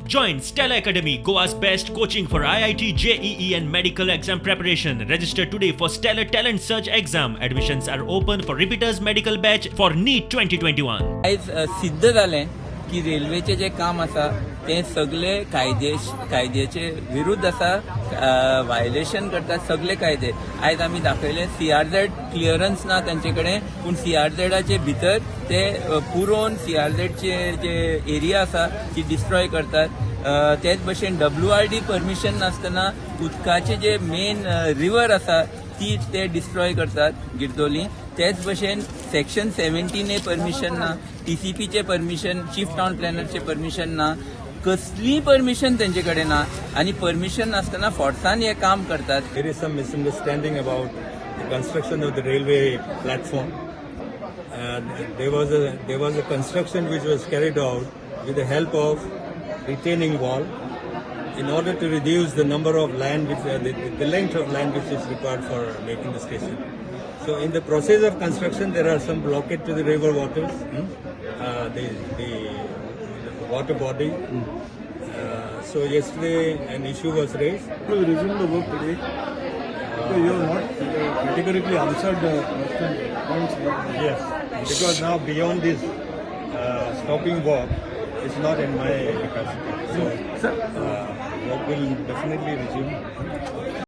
Join Stella Academy, Goa's best coaching for IIT, JEE and medical exam preparation. Register today for Stellar Talent Search exam. Admissions are open for repeaters medical batch for NEET 2021. आयज सिद्ध जालें की रेल्वेचे जे काम आसा ते सगळे कायद्याचे विरुद्ध आसा, वायलेशन करतात सगळे कायदे. आयज आमी दाखयले CRZ क्लियरन्स ना तांचे कडेन, पूण CRZचे भितर ते पुरोवन CRZचे जे एरिया आसा ती डिस्ट्रॉय करतात. तेच भशेन WRD परमिशन नासतना उदकाचे जे मेन रिवर आसा ती ते डिस्ट्रॉय करतात गिरदोली. तेच भशेन सेक्शन 17A परमिशन ना, TCPचे परमिशन, चीफ टाउन प्लॅनरचे परमिशन ना, कसली परमिशन त्यांचे कडेन ना, आणि परमिशन नासतना फोर्सान हे काम करतात. There is some misunderstanding about the construction of the railway platform. There was a construction which was carried out with the help of retaining wall in order to reduce the number of land, the length of land which is required for making the station. So in the process of construction, there are some blockage to the river waters, the water body. So yesterday an issue was raised. We will resume the work today. So you have not categorically answered the question. Yes, because now beyond this stopping work is not in my capacity. So work will definitely resume.